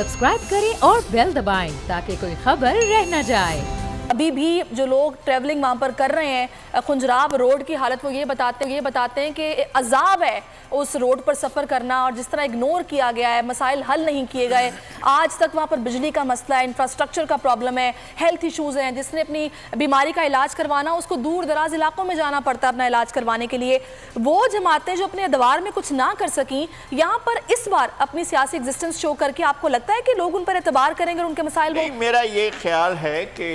Subscribe करें और bell दबाएं ताकि कोई खबर रह न जाए। अभी भी जो लोग ट्रैवलिंग वहाँ पर कर रहे हैं, खुंजराब रोड की हालत वो ये बताते हैं कि अजाब है उस रोड पर सफ़र करना, और जिस तरह इग्नोर किया गया है, मसाइल हल नहीं किए गए आज तक। वहाँ पर बिजली का मसला है, इंफ्रास्ट्रक्चर का प्रॉब्लम है, हेल्थ इशूज़ हैं। जिसने अपनी बीमारी का इलाज करवाना उसको दूर दराज इलाकों में जाना पड़ता है अपना इलाज करवाने के लिए। वो जमातें जो अपने अदवार में कुछ ना कर सकी, यहाँ पर इस बार अपनी सियासी एग्जिस्टेंस शो करके आपको लगता है कि लोग उन पर एतबार करेंगे और उनके मसाइल? मेरा ये ख्याल है कि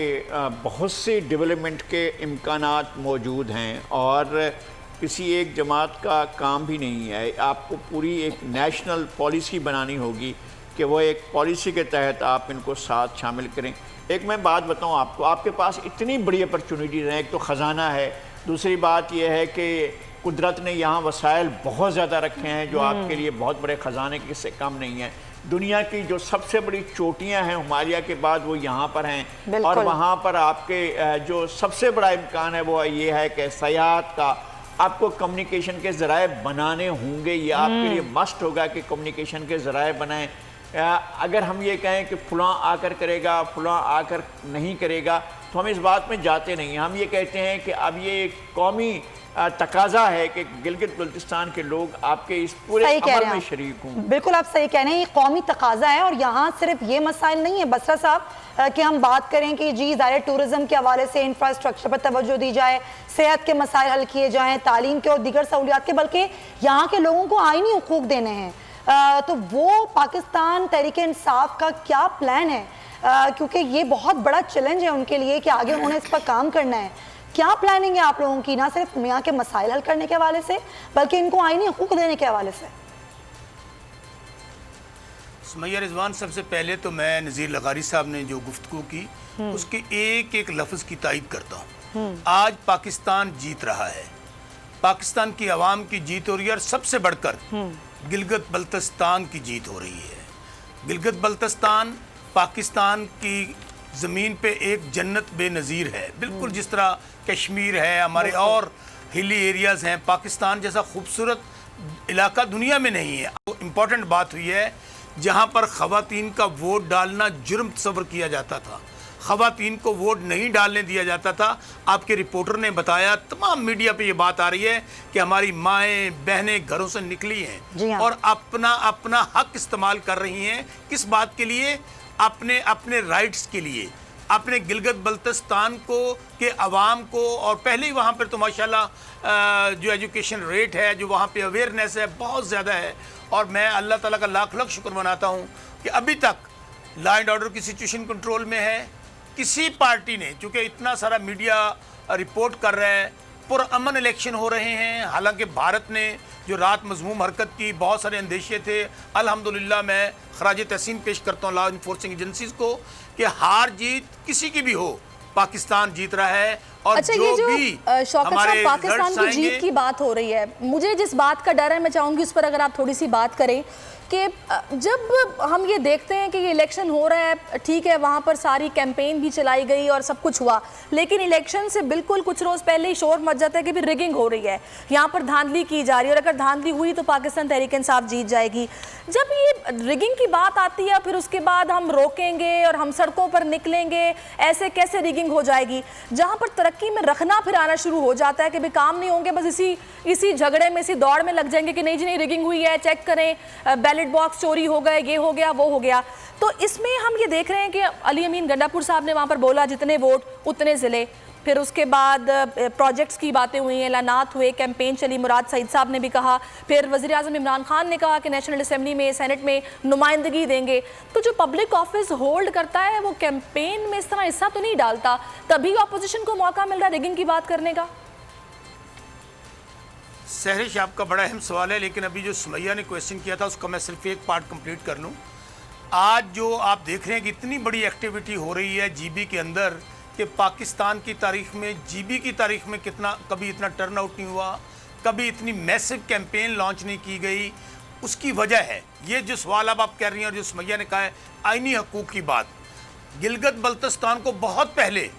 बहुत सी डेवलपमेंट के इम्कानात मौजूद हैं और किसी एक जमात का काम भी नहीं है। आपको पूरी एक नेशनल पॉलिसी बनानी होगी कि वो एक पॉलिसी के तहत आप इनको साथ शामिल करें। एक मैं बात बताऊं आपको, आपके पास इतनी बड़ी अपॉर्चुनिटीज़ हैं। एक तो ख़जाना है, दूसरी बात यह है कि कुदरत ने यहाँ वसाइल बहुत ज़्यादा रखे हैं जो आपके लिए बहुत बड़े ख़जाने के से कम नहीं हैं। दुनिया की जो सबसे बड़ी चोटियां हैं हिमालय के बाद वो यहाँ पर हैं, और वहाँ पर आपके जो सबसे बड़ा इम्कान है वो ये है कि सयाहत का आपको कम्युनिकेशन के ज़राए बनाने होंगे। ये आपके लिए मस्ट होगा कि कम्युनिकेशन के ज़राए बनाएं। अगर हम ये कहें कि फ़लाँ आकर करेगा, फ़लाँ आकर नहीं करेगा, तो हम इस बात में जाते नहीं हैं। हम ये कहते हैं कि अब ये कौमी तकाजा है कि गिलगित बल्तिस्तान के लोग आपके इस पूरे अमल में शरीक हों। बिल्कुल आप सही कह रहे हैं, ये कौमी तकाजा है। और यहाँ सिर्फ ये मसाइल नहीं है बसरा साहब कि हम बात करें कि जी ज़ाहिर टूरिज्म के हवाले से इंफ्रास्ट्रक्चर पर तवज्जो दी जाए, सेहत के मसाइल हल किए जाएँ, तालीम के और दीगर सहूलियात के, बल्कि यहाँ के लोगों को आईनी हुकूक देने हैं। तो वो पाकिस्तान तहरीक इंसाफ का क्या प्लान है? क्योंकि ये बहुत बड़ा चैलेंज है उनके लिए कि आगे उन्हें इस पर काम करना है। क्या प्लानिंग है आप लोगों की, ना सिर्फ यहाँ के मसाइल हल करने के हवाले से बल्कि इनको आईनी हुकूक देने के हवाले से? सुमैया रिजवान, सबसे पहले तो मैं नज़ीर लगारी साहब ने जो गुफ्तगू की उसके एक एक लफ्ज़ की तायद करता हूँ। आज पाकिस्तान जीत रहा है, पाकिस्तान की आवाम की जीत हो रही है, और सबसे बढ़कर गिलगित बल्तिस्तान की जीत हो रही है। गिलगित बल्तिस्तान पाकिस्तान की ज़मीन पे एक जन्नत बेनज़ीर है, बिल्कुल जिस तरह कश्मीर है, हमारे और हिली एरियाज़ हैं। पाकिस्तान जैसा खूबसूरत इलाका दुनिया में नहीं है। इम्पॉर्टेंट बात हुई है जहाँ पर ख़वातीन का वोट डालना जुर्म तस्वर किया जाता था, ख़वातीन को वोट नहीं डालने दिया जाता था। आपके रिपोर्टर ने बताया, तमाम मीडिया पे ये बात आ रही है कि हमारी माएँ बहनें घरों से निकली हैं और अपना अपना हक इस्तेमाल कर रही हैं। किस बात के लिए? अपने अपने राइट्स के लिए, अपने गिलगित बल्तिस्तान को के अवाम को। और पहले ही वहाँ पर तो माशाल्लाह जो एजुकेशन रेट है, जो वहाँ पे अवेयरनेस है, बहुत ज़्यादा है। और मैं अल्लाह ताला का लाख लाख शुक्र मनाता हूँ कि अभी तक लॉ एंड ऑर्डर की सिचुएशन कंट्रोल में है। किसी पार्टी ने, चूँकि इतना सारा मीडिया रिपोर्ट कर रहा है, पुरअमन इलेक्शन हो रहे हैं। हालांकि भारत ने जो रात मजमूम हरकत की, बहुत सारे अंदेशे थे। अल्हम्दुलिल्लाह मैं खराज तहसीन पेश करता हूँ लॉ इन्फोर्सिंग एजेंसीज को कि हार जीत किसी की भी हो, पाकिस्तान जीत रहा है। और अच्छा, ये जो शौकत साहब पाकिस्तान की जीत की बात हो रही है, मुझे जिस बात का डर है मैं चाहूँगी उस पर अगर आप थोड़ी सी बात करें कि जब हम ये देखते हैं कि ये इलेक्शन हो रहा है, ठीक है, वहाँ पर सारी कैंपेन भी चलाई गई और सब कुछ हुआ, लेकिन इलेक्शन से बिल्कुल कुछ रोज़ पहले ही शोर मच जाता है कि भी रिगिंग हो रही है, यहाँ पर धांधली की जा रही है, और अगर धांधली हुई तो पाकिस्तान तहरीक इंसाफ जीत जाएगी। जब ये रिगिंग की बात आती है फिर उसके बाद हम रोकेंगे और हम सड़कों पर निकलेंगे, ऐसे कैसे रिगिंग हो जाएगी? जहाँ पर तरक्की में रखना फिर आना शुरू हो जाता है कि भाई काम नहीं होंगे, बस इसी झगड़े में, इसी दौड़ में लग जाएंगे कि नहीं जी नहीं, रिगिंग हुई है, चेक करें, बैलेट बॉक्स चोरी हो गए, ये हो गया, वो हो गया। तो इसमें हम ये देख रहे हैं कि अली अमीन गंडापुर साहब ने वहाँ पर बोला जितने वोट उतने ज़िले, फिर उसके बाद प्रोजेक्ट्स की बातें हुई, ऐलानात हुए, कैंपेन चली, मुराद सईद साहब ने भी कहा, फिर वज़ीर आज़म इमरान खान ने कहा कि नेशनल असेंबली में, सेनेट में नुमाइंदगी देंगे। तो जो पब्लिक ऑफिस होल्ड करता है वो कैंपेन में इस तरह हिस्सा तो नहीं डालता, तभी अपोजिशन को मौका मिल रहा है रिगिंग की बात करने का। सहरिश, आपका बड़ा अहम सवाल है, लेकिन अभी जो सुमैया ने क्वेश्चन किया था उसका मैं सिर्फ एक पार्ट कंप्लीट कर लूँ। आज जो आप देख रहे हैं कि इतनी बड़ी एक्टिविटी हो रही है जीबी के अंदर कि पाकिस्तान की तारीख में, जीबी की तारीख में कभी इतना टर्न आउट नहीं हुआ, कभी इतनी मैसिव कैंपेन लॉन्च नहीं की गई। उसकी वजह है ये जो सवाल अब आप कह रही हैं और जो सुमैया ने कहा है आईनी हकूक़ की बात। गिलगित बल्तिस्तान को बहुत पहले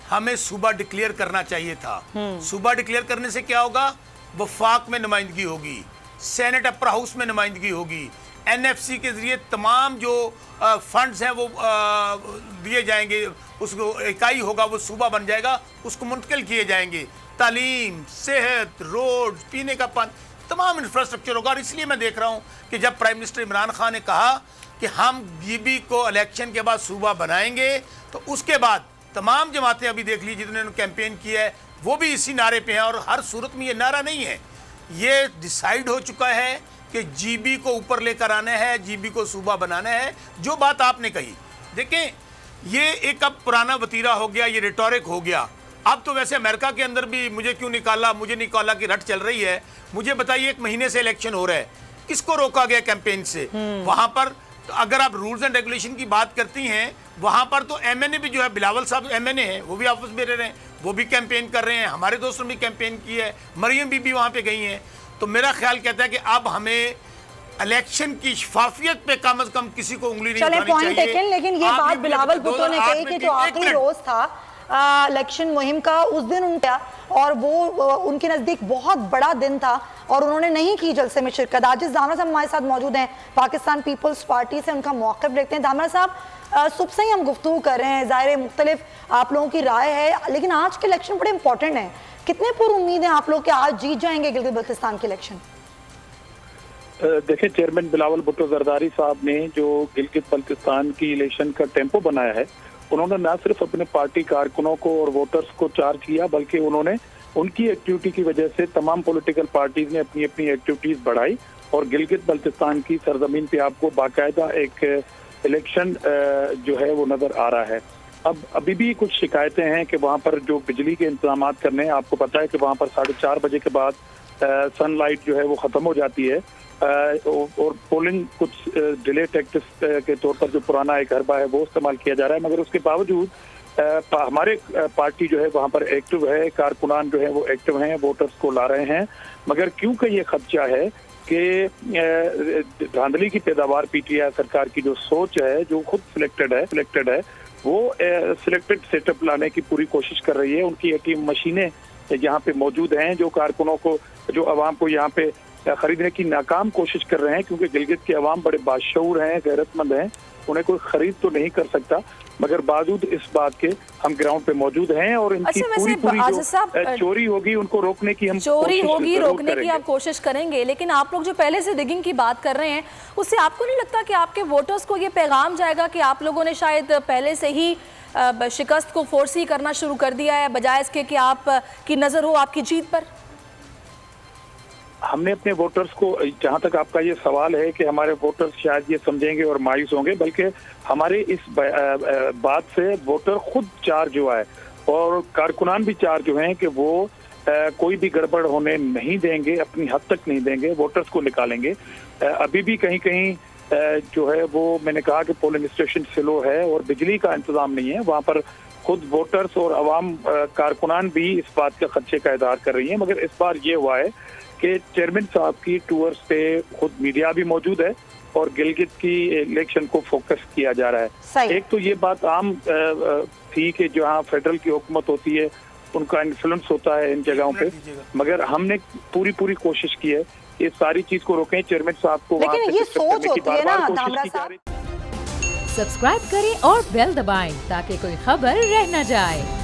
हमें सूबा डिक्लेयर करना चाहिए था। सूबा डिक्लेयर करने से क्या होगा? वफाक में नुमाइंदगी होगी, सेनेट अपर हाउस में नुमाइंदगी होगी, एनएफसी के ज़रिए तमाम जो फंड्स हैं वो दिए जाएंगे, उसको इकाई होगा वो सूबा बन जाएगा, उसको मुंतकिल किए जाएंगे। तालीम, सेहत, रोड, पीने का पानी, तमाम इंफ्रास्ट्रक्चर होगा। और इसलिए मैं देख रहा हूँ कि जब प्राइम मिनिस्टर इमरान खान ने कहा कि हम जीबी को इलेक्शन के बाद सूबा बनाएंगे, तो उसके बाद तमाम जमातें अभी देख लीजिए जिन्होंने कैंपेन किया है वो भी इसी नारे पे हैं। और हर सूरत में ये नारा नहीं है, ये डिसाइड हो चुका है कि जीबी को ऊपर लेकर आना है, जीबी को सूबा बनाना है। जो बात आपने कही, देखें ये एक अब पुराना वतीरा हो गया, ये रिटोरिक हो गया। अब तो वैसे अमेरिका के अंदर भी मुझे क्यों निकाला, मुझे निकाला की रट चल रही है। मुझे बताइए, 1 महीने से इलेक्शन हो रहा है, किसको रोका गया कैंपेन से? वहां पर तो अगर आप रूल्स एंड रेगुलेशन की बात करती हैं, वहां पर तो एमएनए भी जो है, बिलावल साहब एमएनए हैं, वो भी आपस में रह रहे हैं, वो भी कैंपेन कर रहे हैं। हमारे दोस्तों ने भी कैंपेन की है, मरियम बीबी वहां पे गई हैं। तो मेरा ख्याल कहता है कि अब हमें इलेक्शन की शफाफियत पे कम से कम किसी को उंगली नहीं उठानी चाहिए। लेकिन ये बात बिलावल भुट्टो ने कही कि जो आखिरी रोज था इलेक्शन मुहिम का, उस दिन उनका, और वो उनके नजदीक बहुत बड़ा दिन था और उन्होंने नहीं की जलसे में शिरकत। आजिज दामरा साहब हमारे साथ मौजूद हैं, पाकिस्तान पीपल्स पार्टी से, उनका मौक़िफ़ देखते हैं। दामरा साहब, सुबह से ही हम गुफ्तगू कर रहे हैं, ज़ाहिर मुख्तलिफ आप लोगों की राय है, लेकिन आज के इलेक्शन बड़े इंपॉर्टेंट हैं। कितने पुर उम्मीद हैं आप लोग कि आज जीत जाएंगे गिलगित बल्तिस्तान के इलेक्शन? देखिए, चेयरमैन बिलावल भुट्टो जरदारी साहब ने जो गिलगित बल्तिस्तान की इलेक्शन का टेम्पो बनाया है, उन्होंने न सिर्फ अपने पार्टी कारकुनों को और वोटर्स को चार्ज किया, बल्कि उन्होंने उनकी एक्टिविटी की वजह से तमाम पॉलिटिकल पार्टीज ने अपनी अपनी एक्टिविटीज बढ़ाई और गिलगित बल्तिस्तान की सरजमीन पे आपको बाकायदा एक इलेक्शन जो है वो नजर आ रहा है। अब अभी भी कुछ शिकायतें हैं कि वहाँ पर जो बिजली के इंतजाम करने हैं, आपको पता है कि वहाँ पर 4:30 बजे के बाद सनलाइट जो है वो खत्म हो जाती है और पोलिंग कुछ डिले टैक्टिस के तौर पर जो पुराना एक हरबा है वो इस्तेमाल किया जा रहा है। मगर उसके बावजूद हमारे पार्टी जो है वहाँ पर एक्टिव है, कारकुनान जो है वो एक्टिव हैं, वोटर्स को ला रहे हैं। मगर क्योंकि ये खदशा है कि धांधली की पैदावार पीटीआई सरकार की जो सोच है, जो खुद सिलेक्टेड है वो सिलेक्टेड सेटअप लाने की पूरी कोशिश कर रही है। उनकी एटीएम मशीनें यहाँ पे मौजूद हैं, जो कारकुनों को, जो अवाम को यहाँ पे खरीदने की नाकाम कोशिश कर रहे हैं, क्योंकि गिलगित के अवाम बड़े बाशऊर हैं, गैरतमंद हैं, उन्हें कोई खरीद तो नहीं कर सकता। मगर बावजूद इस बात के हम ग्राउंड पे मौजूद हैं और इनकी पूरी जो चोरी होगी उनको रोकने की हम रोकने की आप कोशिश करेंगे। लेकिन आप लोग जो पहले से डिगिंग की बात कर रहे हैं, उससे आपको नहीं लगता कि आपके वोटर्स को ये पैगाम जाएगा कि आप लोगों ने शायद पहले से ही शिकस्त को फोर्स ही करना शुरू कर दिया है, बजाय इसके कि आप की नजर हो आपकी जीत पर? हमने अपने वोटर्स को, जहां तक आपका ये सवाल है कि हमारे वोटर्स शायद ये समझेंगे और मायूस होंगे, बल्कि हमारे इस बात से वोटर खुद चार्ज हुआ है और कारकुनान भी चार्ज हुए हैं कि वो कोई भी गड़बड़ होने नहीं देंगे, अपनी हद तक नहीं देंगे, वोटर्स को निकालेंगे। अभी भी कहीं कहीं जो है वो, मैंने कहा कि पोलिंग स्टेशन स्लो है और बिजली का इंतजाम नहीं है, वहाँ पर खुद वोटर्स और अवाम कारकुनान भी इस बात के खदशे का इजहार कर रही है। मगर इस बार ये हुआ है कि चेयरमैन साहब की टूर्स पे खुद मीडिया भी मौजूद है और गिलगित की इलेक्शन को फोकस किया जा रहा है। एक तो ये बात आम थी कि जहाँ फेडरल की हुकूमत होती है उनका इन्फ्लुएंस होता है इन जगहों पे, मगर हमने पूरी कोशिश की है ये सारी चीज को रोकें। चेयरमैन साहब को लेकिन ये सोच होती है ना दामरा साहब। सब्सक्राइब करें और बेल दबाएं ताकि कोई खबर रह न जाए।